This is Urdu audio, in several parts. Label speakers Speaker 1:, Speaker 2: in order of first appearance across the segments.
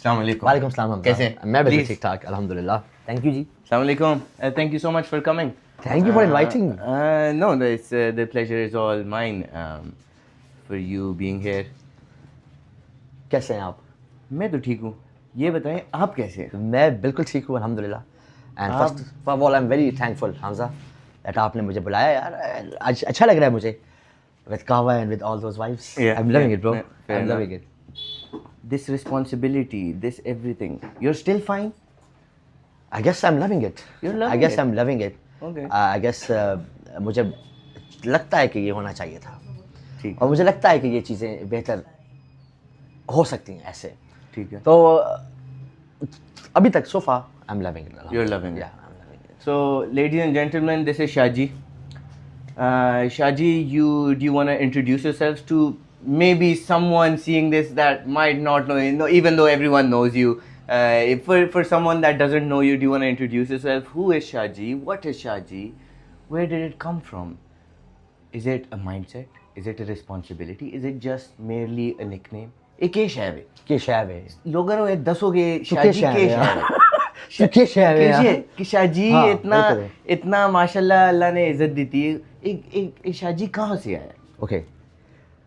Speaker 1: السلام علیکم.
Speaker 2: وعلیکم السلام.
Speaker 1: کیسے ہیں؟
Speaker 2: میں بالکل ٹھیک ٹھاک الحمدللہ. تھینک یو جی.
Speaker 1: السلام علیکم. Thank you so much for coming.
Speaker 2: Thank you for inviting me.
Speaker 1: No, the pleasure is all mine for you being here.
Speaker 2: کیسے ہیں آپ؟
Speaker 1: میں تو ٹھیک ہوں. یہ بتائیں آپ کیسے ہیں؟
Speaker 2: میں بالکل ٹھیک ہوں الحمدللہ. And first of all I am very thankful Hamza that آپ نے مجھے بلایا یار. آج اچھا لگ رہا ہے مجھے with Kawa and with all those vibes. I'm loving it, bro. I'm loving it.
Speaker 1: This responsibility, this everything. You're still fine?
Speaker 2: I guess I'm loving it.
Speaker 1: You're loving it?
Speaker 2: I guess I'm loving it.
Speaker 1: Okay.
Speaker 2: I guess مجھے لگتا ہے کہ یہ ہونا چاہیے تھا.
Speaker 1: ٹھیک.
Speaker 2: اور مجھے لگتا ہے کہ یہ چیزیں بہتر ہو سکتی ہیں ایسے.
Speaker 1: ٹھیک ہے.
Speaker 2: تو ابھی تک so far I'm loving it.
Speaker 1: You're loving it.
Speaker 2: Yeah, I'm loving it.
Speaker 1: So, ladies and gentlemen, this is Shaji. Shaji, do you want to introduce yourselves to maybe someone seeing this that might not know you, even though everyone knows you? For someone that doesn't know you, do you want to introduce yourself? Who is Shaji? What is Shaji? Where did it come from? Is it a mindset? Is it a responsibility? Is it just merely a nickname? Ek shai hai.
Speaker 2: کہ شاید ہے
Speaker 1: لوگوں نے دسو گے شاجی کے شاید
Speaker 2: کہ شاید
Speaker 1: کہ شاجی اتنا ماشاءاللہ اللہ نے عزت دی تھی. ایک شاجی کہاں سے آیا؟
Speaker 2: اوکے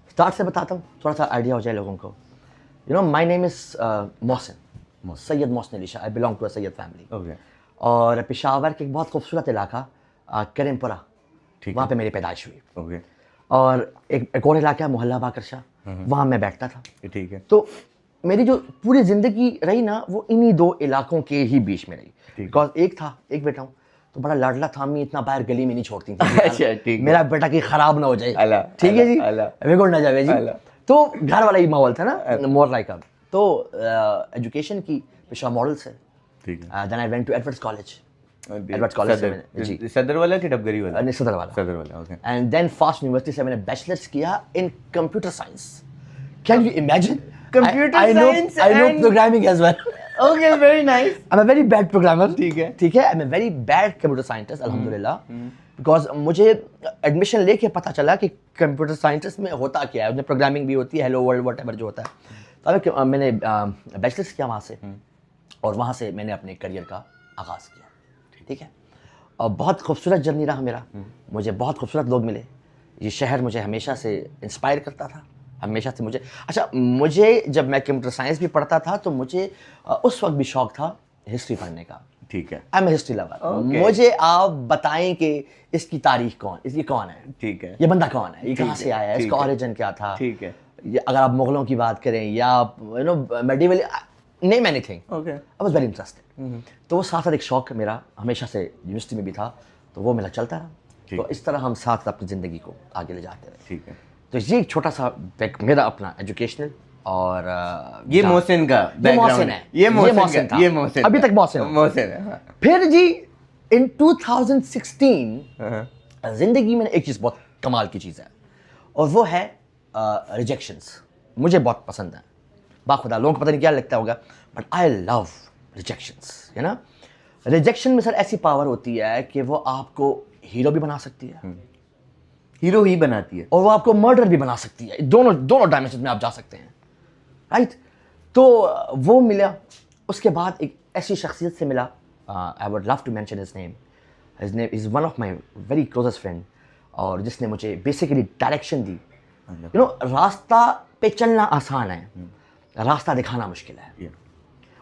Speaker 2: اسٹارٹ سے بتاتا ہوں تھوڑا سا آئیڈیا ہو جائے لوگوں کو. You know my name is Mohsin, Syed Mohsin Ali Shah. I belong to a Syed family.
Speaker 1: Okay.
Speaker 2: اور پشاور کے ایک بہت خوبصورت علاقہ کریم پورہ, وہاں پہ میری پیدائش ہوئی.
Speaker 1: اوکے.
Speaker 2: اور ایک اور علاقہ ہے محلہ باقر شاہ, وہاں میں بیٹھتا تھا.
Speaker 1: ٹھیک ہے.
Speaker 2: تو میری جو پوری زندگی رہی نا وہ انہی دو علاقوں کے ہی بیچ میں رہی. بیکاز ایک بیٹا ہوں تو بڑا لاڈلا تھا, امی اتنا باہر گلی میں نہیں چھوڑتی تھی میرا بیٹا کہ خراب نہ ہو جائے. ٹھیک ہے جی, بگڑ نہ جائے جی. تو گھر والا ہی ماحول تھا نا, مور لائک اب. تو ایجوکیشن کی پشاور ماڈل سے. Then I went to Edwardes College. Edwardes College سے جی
Speaker 1: صدر والا کہ ڈبگری والا؟
Speaker 2: نہیں, صدر والا.
Speaker 1: صدر والا. Okay.
Speaker 2: And then FAST university سے میں نے بیچلرس کیا in computer science. Can you imagine
Speaker 1: Computer
Speaker 2: I
Speaker 1: science
Speaker 2: know
Speaker 1: and-
Speaker 2: programming as well.
Speaker 1: Okay, very nice.
Speaker 2: I'm a very bad programmer.
Speaker 1: ٹھیک ہے.
Speaker 2: ٹھیک ہے. I'm a very bad computer scientist الحمدللہ. Because مجھے ایڈمیشن لے کے پتہ چلا کہ کمپیوٹر سائنٹسٹ میں ہوتا کیا ہے. اس میں پروگرامنگ بھی ہوتی ہے, ہیلو ورلڈ واٹ ایور جو ہوتا ہے. تو میں نے بیچلرس کیا وہاں سے, اور وہاں سے میں نے اپنے کریئر کا آغاز کیا. ٹھیک ہے. اور بہت خوبصورت جرنی رہا میرا. مجھے بہت خوبصورت لوگ ملے. یہ شہر مجھے ہمیشہ سے انسپائر کرتا تھا, ہمیشہ سے مجھے. اچھا, مجھے جب میں کمپیوٹر سائنس بھی پڑھتا تھا تو مجھے اس وقت بھی شوق تھا ہسٹری پڑھنے کا.
Speaker 1: ٹھیک ہے.
Speaker 2: I am a history lover. مجھے آپ بتائیں کہ اس کی تاریخ کون, یہ کون ہے,
Speaker 1: ٹھیک ہے,
Speaker 2: یہ بندہ کون ہے, یہ کہاں سے آیا ہے, اس کا اوریجن کیا تھا.
Speaker 1: ٹھیک ہے.
Speaker 2: اگر آپ مغلوں کی بات کریں یا آپ you know medieval, name anything.
Speaker 1: Okay.
Speaker 2: I was very interested. تو وہ ساتھ ایک شوق میرا ہمیشہ سے یونیورسٹی میں بھی تھا, تو وہ میرا چلتا رہا. تو اس طرح ہم ساتھ اپنی زندگی کو آگے لے جاتے رہے.
Speaker 1: ٹھیک ہے.
Speaker 2: تو یہ ایک چھوٹا سا میرا اپنا ایجوکیشنل. اور
Speaker 1: یہ محسن کا بیک گراؤنڈ ہے. یہ محسن تھا, یہ محسن
Speaker 2: ابھی تک محسن
Speaker 1: ہے.
Speaker 2: پھر جی ان 2016 زندگی میں ایک چیز بہت کمال کی چیز ہے, اور وہ ہے ریجیکشنس. مجھے بہت پسند ہیں باخدا. لوگوں کو پتہ نہیں کیا لگتا ہوگا, بٹ آئی لو ریجیکشنس. ہے نا, ریجیکشن میں سر ایسی پاور ہوتی ہے کہ وہ آپ کو ہیرو بھی بنا سکتی ہے,
Speaker 1: ہیرو ہی بناتی ہے,
Speaker 2: اور وہ آپ کو مرڈر بھی بنا سکتی ہے. دونوں ڈائمینشن میں آپ جا سکتے ہیں. رائٹ. تو وہ ملا. اس کے بعد ایک ایسی شخصیت سے ملا, I would love to mention his name. His name is one of my very closest friend, اور جس نے مجھے بیسیکلی ڈائریکشن دی. یو نو, راستہ پہ چلنا آسان ہے, راستہ دکھانا مشکل ہے.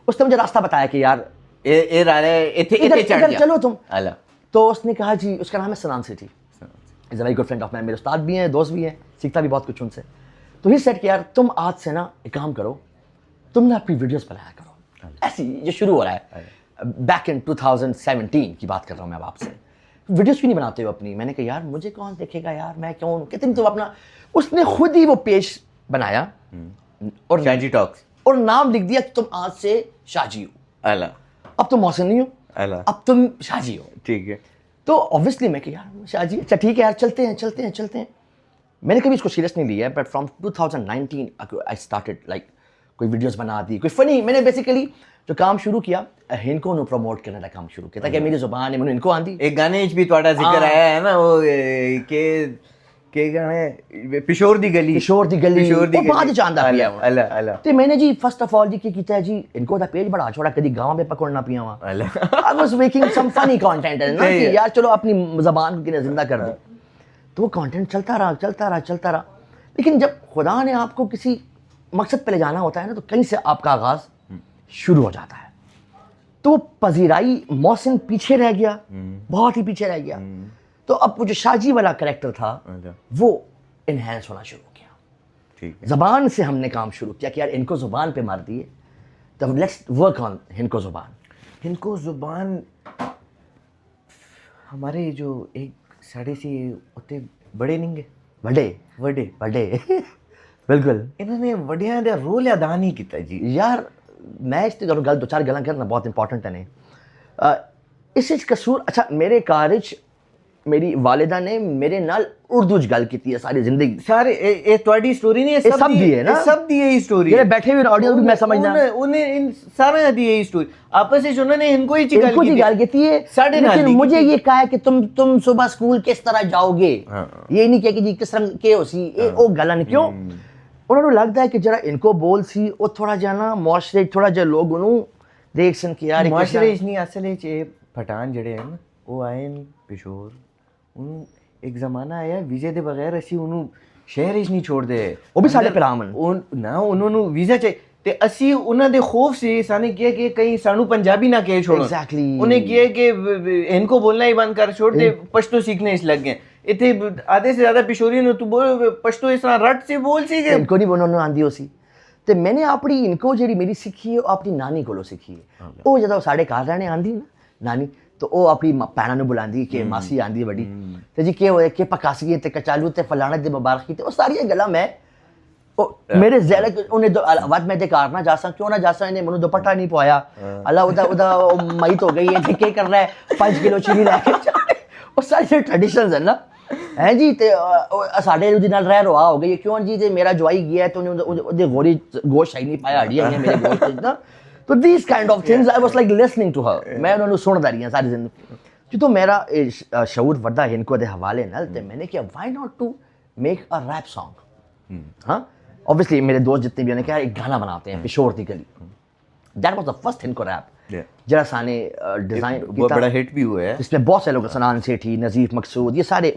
Speaker 2: اس نے مجھے راستہ بتایا کہ یار ادھر چلو تم. تو اس نے کہا جی, اس کا نام ہے Sinan Sethi. Is a very good friend of mine. میرے استاد بھی ہیں, دوست بھی ہیں, سیکھتا بھی بہت کچھ ان سے. تو ہی سیٹ کہ یار تم آج سے نا ایک کام کرو, تم نے اپنی ویڈیوز بنایا کرو. ایسی یہ شروع ہو رہا ہے بیک ان 2017 کی بات کر رہا ہوں میں اب آپ سے. ویڈیوز کیوں نہیں بناتے ہو اپنی؟ میں نے کہا یار مجھے کون دیکھے گا یار, میں کون کتنی تو اپنا. اس نے خود ہی وہ پیج بنایا اور
Speaker 1: شاجی ٹاکس,
Speaker 2: اور نام لکھ دیا تم آج سے شاجی ہو. اب تم محسن نہیں ہو, اب تم شاجی ہو.
Speaker 1: ٹھیک ہے.
Speaker 2: تو اوبویسلی میں کہ یار شاجی, اچھا ٹھیک ہے یار, چلتے ہیں. میں نے کبھی اس کو سیریس نہیں لیا ہے, but from 2019 I started like کوئی ویڈیوز بنا دی, کوئی فنی. میں نے بیسیکلی جو کام شروع کیا ہنکو نو پروموٹ کرنے کا کام شروع کیا تاکہ میری زبان ہے, میں نے ان کو آندھی.
Speaker 1: ایک گانے بھی تھوڑا ذکر آیا ہے نا وہ کہ کہ گانے پشور دی گلی
Speaker 2: بہت ہی شاندار پیا
Speaker 1: اللہ اللہ
Speaker 2: تو میں نے جی فرسٹ آف آل جی کی کیتا ہے جی ان کو دا پیج بڑا چھوڑا کدی گاؤں میں پکڑنا پیا ہوا I was making some funny content ہے نا کہ یار چلو اپنی زبان کو زندہ کر دیں تو وہ کانٹینٹ چلتا رہا لیکن جب خدا نے آپ کو کسی مقصد پہ لے جانا ہوتا ہے نا تو کہیں سے آپ کا آغاز شروع ہو جاتا ہے تو وہ پذیرائی محسن پیچھے رہ گیا بہت ہی پیچھے رہ گیا تو اب وہ جو شاہ جی والا کریکٹر تھا وہ انہینس ہونا شروع کیا زبان سے ہم نے کام شروع کیا کہ یار ان کو زبان پہ مار دیے تو لیٹس ورک آن ان کو زبان
Speaker 1: ہمارے جو ایک ساڑھے سے ہوتے بڑے نہیں گے
Speaker 2: وڈے بالکل
Speaker 1: انہوں نے وڈیاں دا رول ادا نہیں کیتا جی
Speaker 2: یار میں اس گل دو چار گلاں کرنا بہت امپورٹنٹ ہے اس قصور اچھا میرے کارج میری والدہ نے میرے نال اردو چ گل کیتی ہے ساری زندگی
Speaker 1: سارے اے تواڈی سٹوری نہیں
Speaker 2: سب دی ہے نا
Speaker 1: سب دی ہے سٹوری
Speaker 2: یہ بیٹھے ہوئے آڈیو بھی میں سمجھنا
Speaker 1: انہیں ان سارے دی ہے سٹوری آپس وچ انہوں نے ان کو ہی
Speaker 2: گل کیتی ہے لیکن مجھے یہ کہا ہے کہ تم صبح اسکول کس طرح جاؤ گے یہ نہیں کہ جی کس طرح کے ہو سی او گلاں نہیں کیوں انہوں نے لگتا ہے کہ جرا ان کو بول سی او تھوڑا جا نا معاشرے تھوڑا جا لوگ انہوں دیکھ سن کہ یار
Speaker 1: معاشرے اس نہیں اصل وچ اے پٹھان جڑے ہیں نا وہ آئے پشور انہوں ایک زمانہ آیا ویزے دے بغیر اسی انہوں شہر ہی نہیں چھوڑ دے
Speaker 2: وہ بھی سارے پرامن
Speaker 1: نا انہوں نے ویزا چاہیے تے اسی انہاں دے خوف سے سانے کیا کہ کہیں سانو پنجابی نہ کہے چھوڑو انہیں کیا کہ ان کو بولنا ہی بند کر چھوڑ دے پشتو سیکھنے اس لگ گئے اتنے آدھے سے زیادہ پشوری نے تو بول پشتو اس طرح رٹ سے بول سی کہ
Speaker 2: ان کو نہیں بولنا آندی ہو سی تے میں نے اپنی ان کو جڑی میری سیکھی ہے اپنی نانی کو سیکھی ہے وہ جدوں ساڈے گھر رہنے آندی نا نانی تو وہ اپنی بھیناں نوں بلاندی کہ ماسی آندی بڑی تے جی کہ ہوئے کہ پکاسیے تے کچالو تے فلانے دے مبارکی تے وہ ساری گلاں میں میرے ذہن انہیں وقت میں گھر نہ جا سا کیوں نہ جا سا انہیں منو دوپٹہ نہیں پوایا اللہ ادا میت ہو گئی ہے کہ کر رہا ہے 5 کلو چینی لے کے وہ سارے ٹریڈیشنز ہیں نا ہیں جی تے ساڈے دی نال رہ روا ہو گئی کیوں جی تے میرا جوائی گیا ہے تو انہیں غوری گوشت ہی نہیں پایا ہڈیاں ہیں میرے گوشت نا تو these kind of things I was like listening to her میں انہوں نے سندا رہی ہیں ساری زندگی جو میرا شعور ودا ہنکو دے حوالے نال تے میں نے کہا why not to make a rap song ہاں obviously میرے دوست جتنے بھی ہیں نے کہا ایک گانا بناتے ہیں پشور دی گلی that was the first Hindko rap جرا سانے ڈیزائن
Speaker 1: بہت بڑا ہٹ بھی ہوا ہے
Speaker 2: اس میں بہت سے لوگ سنان سیٹھی نظیف مقصود یہ سارے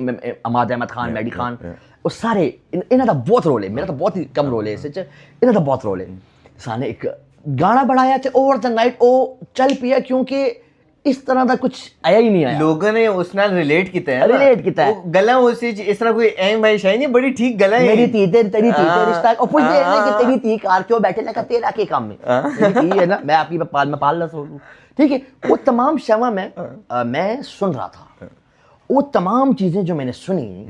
Speaker 2: اماد احمد خان میڈی خان وہ سارے انہاں دا بہت رول ہے میرا تو بہت ہی کم رول ہے اس وچ انہاں دا بہت رول ہے سانے ایک گانا بنایا تے اوور دا نائٹ او چل پیا کیونکہ اس طرح دا کچھ آیا ہی نہیں آیا
Speaker 1: لوگوں نے اس نال ریلیٹ کیتا ہے گلاں اس طرح کوئی اہم بھائی شاید نہیں بڑی ٹھیک گلاں ہے
Speaker 2: میری تھی تیری تھی رشتہ اور پوچھ دے کہ تیری تھی کار کیوں بیٹھے لگا تیرا کے کام میں میری تھی ہے نا میں آپ کی پال نہ سوچوں ٹھیک ہے وہ تمام شوا میں سن رہا تھا وہ تمام چیزیں جو میں نے سنی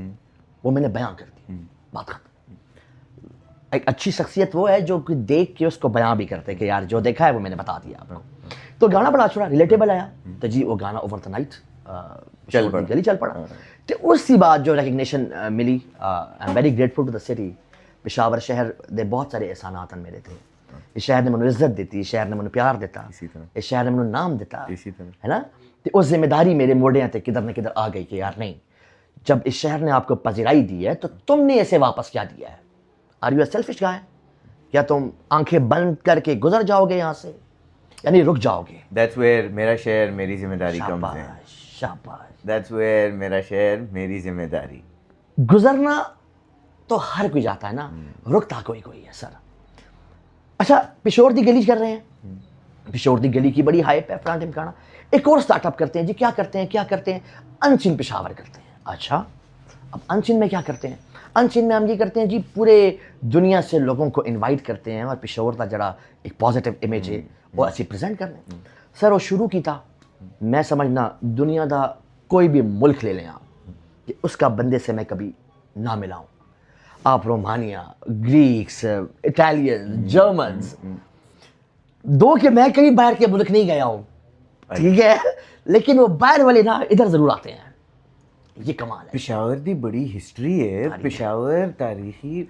Speaker 2: وہ میں نے بیان کر دی بات ختم ایک اچھی شخصیت وہ ہے جو دیکھ کے اس کو بیان بھی کرتے کہ یار جو دیکھا ہے وہ میں نے بتا دیا آپ کو تو گانا بڑا چھوڑا ریلیٹیبل آیا تو جی وہ گانا اوور دا نائٹ چل پڑا تو اسی بات جو ریکگنیشن ملی I am very grateful to the city Peshawar شہر دے بہت سارے احسانات ہیں میرے تھے اس شہر نے منو عزت دیتی اس شہر نے منو پیار دیتا اس شہر نے منو نام دیتا ہے نا تو اس ذمہ داری میرے موڑیاں تے کدھر نہ کدھر آ گئی کہ یار نہیں جب اس شہر نے آپ کو پذیرائی دی ہے تو تم نے اسے واپس کیا دیا ہے آر یو اے سیلفش گائے کیا تم آنکھیں بند کر کے گزر جاؤ گے یہاں سے یعنی رک جاؤ گے
Speaker 1: دیٹس ویئر میرا شہر میری ذمہ داری کم ہے
Speaker 2: شاباش
Speaker 1: دیٹس ویئر میرا شہر میری ذمہ داری
Speaker 2: گزرنا تو ہر کوئی جاتا ہے نا رکتا کوئی ہے سر اچھا پشور دی گلی کر رہے ہیں پشور دی گلی کی بڑی ہائپ ہے فلاں ٹمکانا ایک اور سٹارٹ اپ کرتے ہیں جی کیا کرتے ہیں انچن پشاور کرتے ہیں اچھا اب انچن میں کیا کرتے ہیں انچن میں ہم یہ کرتے ہیں جی پورے دنیا سے لوگوں کو انوائٹ کرتے ہیں اور پشاور کا جڑا ایک پازیٹیو امیج ہے وہ اچھی پریزنٹ کرنے سر وہ شروع کی تھا میں سمجھنا دنیا دا کوئی بھی ملک لے لیں آپ کہ اس کا بندے سے میں کبھی نہ ملا ہوں آپ رومانیا گریکس اٹالین جرمنز دو کہ میں کبھی باہر کے ملک نہیں گیا ہوں ٹھیک ہے لیکن وہ باہر والے نا ادھر ضرور آتے ہیں یہ کمال ہے
Speaker 1: پشاور دی بڑی ہسٹری ہے پشاور تاریخی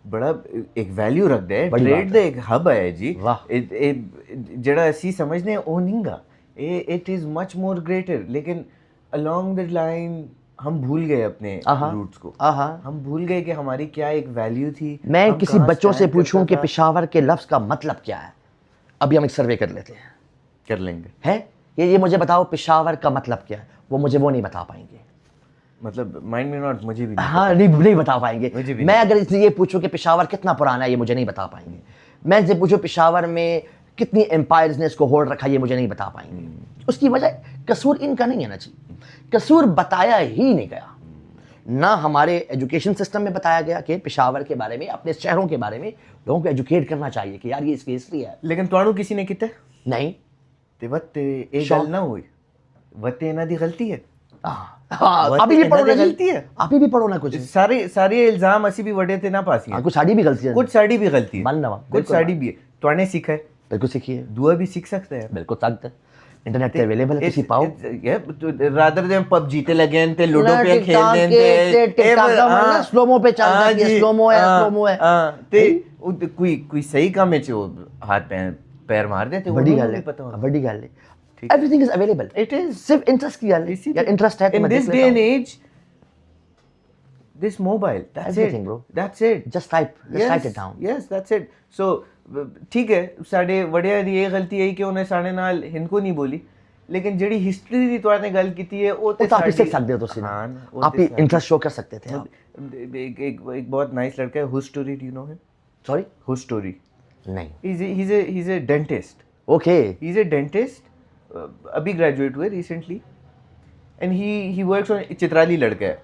Speaker 1: بڑا ایک ویلیو رکھتا ہے ٹریڈ دا ایک ہب ہے جی جڑا اسی سمجھنے او نہیں گا it is much more greater لیکن along the line ہم بھول گئے اپنے روٹس کو, ہم بھول گئے کہ ہماری کیا ایک ویلیو تھی.
Speaker 2: میں کسی بچوں سے پوچھوں کہ پشاور کے لفظ کا مطلب کیا ہے, ابھی ہم ایک سروے کر لیتے ہیں,
Speaker 1: کر لیں گے
Speaker 2: ہے یہ مجھے بتاؤ پشاور کا مطلب کیا ہے, وہ نہیں بتا پائیں گے.
Speaker 1: مطلب مائنڈ میں ناٹ, مجھے بھی
Speaker 2: ہاں نہیں بتا پائیں گے. میں اگر اس یہ پوچھوں کہ پشاور کتنا پرانا ہے, یہ مجھے نہیں بتا پائیں گے. میں سے پوچھوں پشاور میں کتنی امپائرز نے اس کو ہولڈ رکھا, یہ مجھے نہیں بتا پائیں گے. اس کی وجہ قصور ان کا نہیں ہے نا جی, قصور بتایا ہی نہیں گیا. نہ ہمارے ایجوکیشن سسٹم میں بتایا گیا کہ پشاور کے بارے میں, اپنے شہروں کے بارے میں لوگوں کو ایجوکیٹ کرنا چاہیے کہ یار یہ اس کی ہسٹری ہے.
Speaker 1: لیکن تواڑو کسی نے کیتا
Speaker 2: نہیں
Speaker 1: تے وقت ایک گل نہ ہوئی, وقت انہاں دی غلطی ہے.
Speaker 2: ابھی بھی پڑھو نا غلطی ہے, ابھی بھی پڑھو نا کچھ
Speaker 1: سارے الزام اسی بھی وڈے تے نہ پاسی ہیں.
Speaker 2: کچھ ساڑی بھی غلطی ہے,
Speaker 1: کچھ ساڑی بھی غلطی ہے,
Speaker 2: ماننا
Speaker 1: کچھ ساڑی بھی ہے. تو نے سیکھا ہے,
Speaker 2: بالکل سیکھیے,
Speaker 1: دعا بھی سیکھ سکتا ہے,
Speaker 2: بالکل سکتا ہے. انٹرنیٹ تے اویلیبل ہے, کسی پاؤ
Speaker 1: رادر دین پب جیتے لگے تے لوڈو پہ کھیل دین تے
Speaker 2: ٹک ٹاک دا مطلب سلومو پہ چلتا ہے, سلومو ہے
Speaker 1: تے کوئی صحیح کام ہے جو ہاتھ پیر مار دیتے,
Speaker 2: بڑی گل ہے, بڑی گل ہے. Everything is available. It is صرف انٹرسٹ کی گل ہے, یار انٹرسٹ ہے.
Speaker 1: In this day and age, this mobile, that's
Speaker 2: everything,
Speaker 1: it,
Speaker 2: bro.
Speaker 1: That's it.
Speaker 2: Just type it down.
Speaker 1: Yes, that's it. So ٹھیک ہے, ساڈے وڈیا دی یہ غلطی ہے کہ انہیں ساڈے نال ہن کو نہیں بولی, لیکن جڑی ہسٹری دی تو نے گل کیتی ہے وہ تے
Speaker 2: آپ سیکھ سکتے ہو, تو آپ انٹرسٹ شو کر سکتے تھے.
Speaker 1: ایک بہت نائس لڑکا ہے, ہو اسٹوری, ڈو یو نو ہم؟
Speaker 2: سوری,
Speaker 1: ہو اسٹوری
Speaker 2: نہیں.
Speaker 1: he's a dentist.
Speaker 2: Okay.
Speaker 1: He's a dentist. ابھی گریجویٹ ہوئے recently, and he works on, Chitrali لڑکا ہے,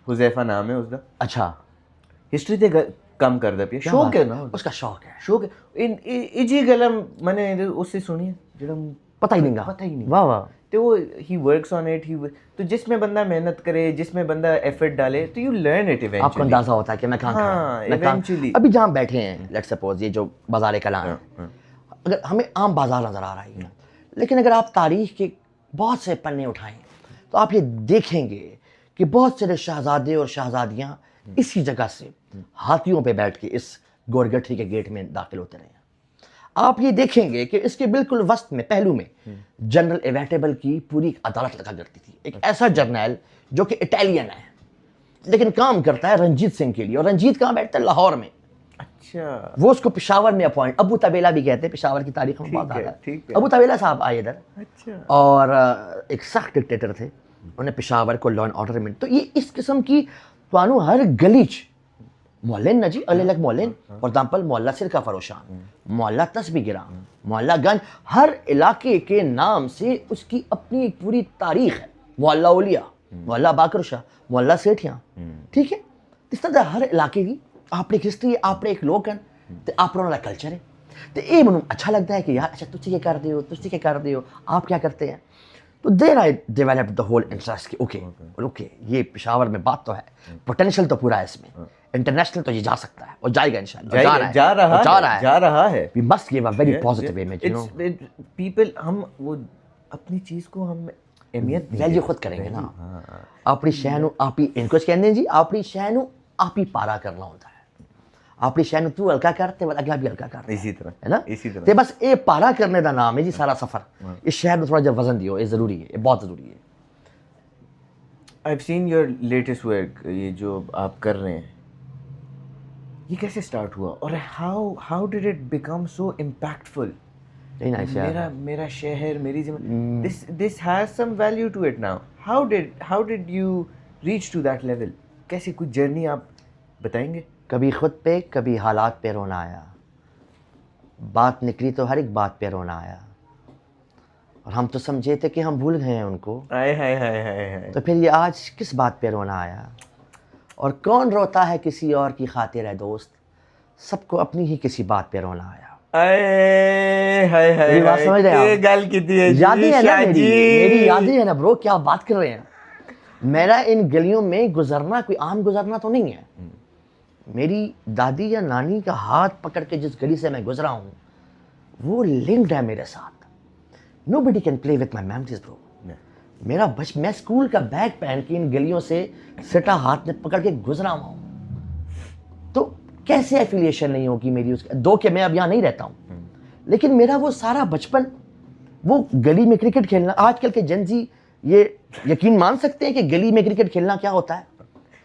Speaker 1: حذیفہ نام ہے اس کا.
Speaker 2: اچھا,
Speaker 1: ہسٹری تے کم کردا پیا, شوق ہے نا
Speaker 2: اس کا, شوق ہے,
Speaker 1: شوق ہے. جی گل میں نے اس سے سنی ہے جڑا
Speaker 2: پتہ ہی نہیں. واہ واہ.
Speaker 1: تو وہ ہی ورکس آن اٹ. تو جس میں بندہ محنت کرے, جس میں بندہ ایفرٹ ڈالے, تو یو لرن اٹ ایونچولی. آپ
Speaker 2: کو اندازہ ہوتا ہے کہ میں کہاں کھڑا ہوں. ابھی جہاں بیٹھے ہیں, لیٹ سپوز یہ جو بازار کلام ہے, اگر ہمیں عام بازار نظر آ رہا ہے, لیکن اگر آپ تاریخ کے بہت سے پنے اٹھائیں تو آپ یہ دیکھیں گے کہ بہت سارے شہزادے اور شہزادیاں اسی جگہ سے ہاتھیوں پہ بیٹھ کے اس گورگٹھی کے گیٹ میں داخل ہوتے رہے ہیں. آپ یہ دیکھیں گے کہ اس کے بالکل وسط میں, پہلو میں, جنرل ایویٹیبل کی پوری عدالت لگا کرتی تھی. ایک ایسا جرنیل جو کہ اٹیلین ہے لیکن کام کرتا ہے رنجیت سنگھ کے لیے, اور رنجیت کہاں بیٹھتا ہے؟ لاہور میں.
Speaker 1: اچھا,
Speaker 2: وہ اس کو پشاور میں اپوائنٹ, ابو طویلہ بھی کہتے ہیں, پشاور کی تاریخ میں بہت آتا ہے. ابو طویلہ صاحب آئے ادھر, اور ایک سخت ڈکٹیٹر تھے, انہوں نے پشاور کو لا اینڈ آرڈر میں. تو یہ اس قسم کی توانو ہر گلیچ محلین نا جی, الگ الگ محلین, فار ایگزامپل محلہ سرکہ فروشان, محلہ تسبیح گراں, محلہ گنج, ہر علاقے کے نام سے اس کی اپنی ایک پوری تاریخ ہے. محلہ اولیاء, محلہ باقر شاہ, محلہ سیٹھیاں, ٹھیک ہے. اس طرح ہر علاقے کی آپ نے ایک ہسٹری ہے, آپ نے ایک لوگ ہیں, تو آپ کا کلچر ہے. تو یہ مجھے اچھا لگتا ہے کہ یار اچھا تجھے کیا کر دے ہو, تجھے کیا کر دے ہو, آپ کیا کرتے ہیں. تو there I develop the whole interest کہ اوکے یہ پشاور میں بات تو ہے, پوٹینشیل تو پورا ہے اس میں, انٹرنیشنل تو یہ جا سکتا ہے, اور جائے گا انشاءاللہ,
Speaker 1: جا رہا ہے.
Speaker 2: We must give a very positive image, you know.
Speaker 1: People, ہم وہ اپنی چیز کو ہم اہمیت
Speaker 2: ویلیو خود کریں گے نا. اپنی شے نو آپ ہی ان کو کہندے ہیں جی, اپنی شے نو آپ ہی پارا کرنا ہوتا ہے. اپنی شے نو تو ہلکا کرتے والا اگلا بھی ہلکا کرتا
Speaker 1: اسی طرح
Speaker 2: ہے نا.
Speaker 1: اسی طرح
Speaker 2: تے بس اے پارا کرنے دا نام ہے جی سارا سفر. اس شہر نو تھوڑا جا وزن دیو, یہ ضروری ہے, یہ بہت ضروری ہے.
Speaker 1: I've seen your latest work, یہ جو آپ کر رہے ہیں, یہ کیسے سٹارٹ ہوا, اور how did it become so impactful? میرا شہر, میری زمین, this has some value to it now. How did you reach to that level? کیسے کچھ جرنی آپ بتائیں گے؟
Speaker 2: کبھی خود پہ, کبھی حالات پہ رونا آیا, بات نکلی تو ہر ایک بات پہ رونا آیا, اور ہم تو سمجھے تھے کہ ہم بھول گئے ہیں ان کو. تو پھر یہ آج کس بات پہ رونا آیا, اور کون روتا ہے کسی اور کی خاطر ہے دوست, سب کو اپنی ہی کسی بات پہ رونا آیا. میری بات سمجھ رہے ہیں آپ؟ یادیں ہیں نا میری یادیں ہیں نا برو, کیا بات کر رہے ہیں. میرا ان گلیوں میں گزرنا کوئی عام گزرنا تو نہیں ہے. میری دادی یا نانی کا ہاتھ پکڑ کے جس گلی سے میں گزرا ہوں وہ لنکڈ ہے میرے ساتھ. Nobody can play with my memories bro. میرا میں اسکول کا بیگ پہن کے ان گلیوں سے سٹا ہاتھ میں پکڑ کے گزرا ہوا ہوں, تو کیسے ایفیلیشن نہیں ہوگی میری اس دو کہ میں اب یہاں نہیں رہتا ہوں, لیکن میرا وہ سارا بچپن, وہ گلی میں کرکٹ کھیلنا. آج کل کے جنزی یہ یقین مان سکتے ہیں کہ گلی میں کرکٹ کھیلنا کیا ہوتا ہے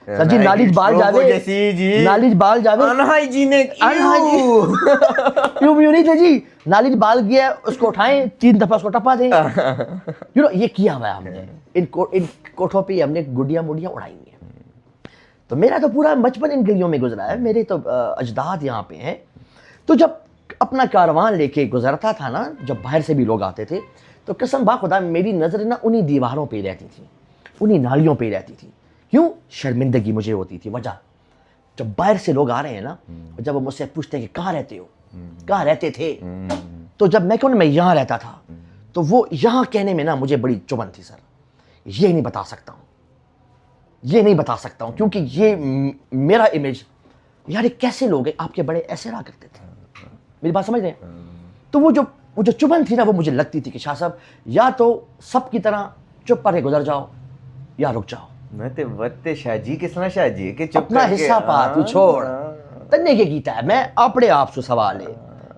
Speaker 2: سر جی؟ نالیج بال جاوے، نالیج بال جاوے، کیوں نہیں تھے جی؟ نالیج بال گیا اس کو اٹھائیں 3 دفعہ اس کو ٹپا دیں. یہ کیا ہوا ہے ہم نے ان کوٹھوں پہ ہم نے گڈیاں مڈیاں اڑائی ہیں. تو میرا تو پورا بچپن ان گلیوں میں گزرا ہے، میرے تو اجداد یہاں پہ ہیں. تو جب اپنا کاروان لے کے گزرتا تھا نا، جب باہر سے بھی لوگ آتے تھے تو قسم با خدا میری نظر نا انہی دیواروں پہ رہتی تھی، انہی نالیوں پہ رہتی تھی. کیوں؟ شرمندگی مجھے ہوتی تھی. وجہ جب باہر سے لوگ آ رہے ہیں نا، جب وہ مجھ سے پوچھتے ہیں کہ کہاں رہتے ہو، کہاں رہتے تھے، تو جب میں کہوں میں یہاں رہتا تھا، تو وہ یہاں کہنے میں نا مجھے بڑی چبھن تھی سر. یہ نہیں بتا سکتا ہوں، یہ نہیں بتا سکتا ہوں، کیونکہ یہ میرا امیج، یار یہ کیسے لوگ ہیں، آپ کے بڑے ایسے رہا کرتے تھے. میری بات سمجھ رہے ہیں؟ تو وہ جو چبھن تھی نا، وہ مجھے لگتی تھی کہ شاہ صاحب یا تو سب کی طرح چپ پر گزر جاؤ یا رک جاؤ.
Speaker 1: وتے شاہ جی کس طرح شاہ جی کہ
Speaker 2: اپنا حصہ پا تو چھوڑ تنے کے کیتا ہے. میں اپنے آپ سے سوال ہے،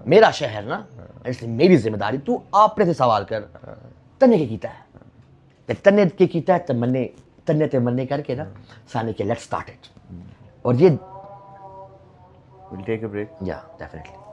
Speaker 2: میرا شہر نا، اس لیے میری ذمہ داری، تو اپنے سے سوال کر تنے کے کیتا ہے. تنے کے کیتا ہے تنے تے مننے کر کے نا سانے کے لیٹس سٹارٹ اٹ. اور یہ
Speaker 1: we'll take a break.
Speaker 2: yeah definitely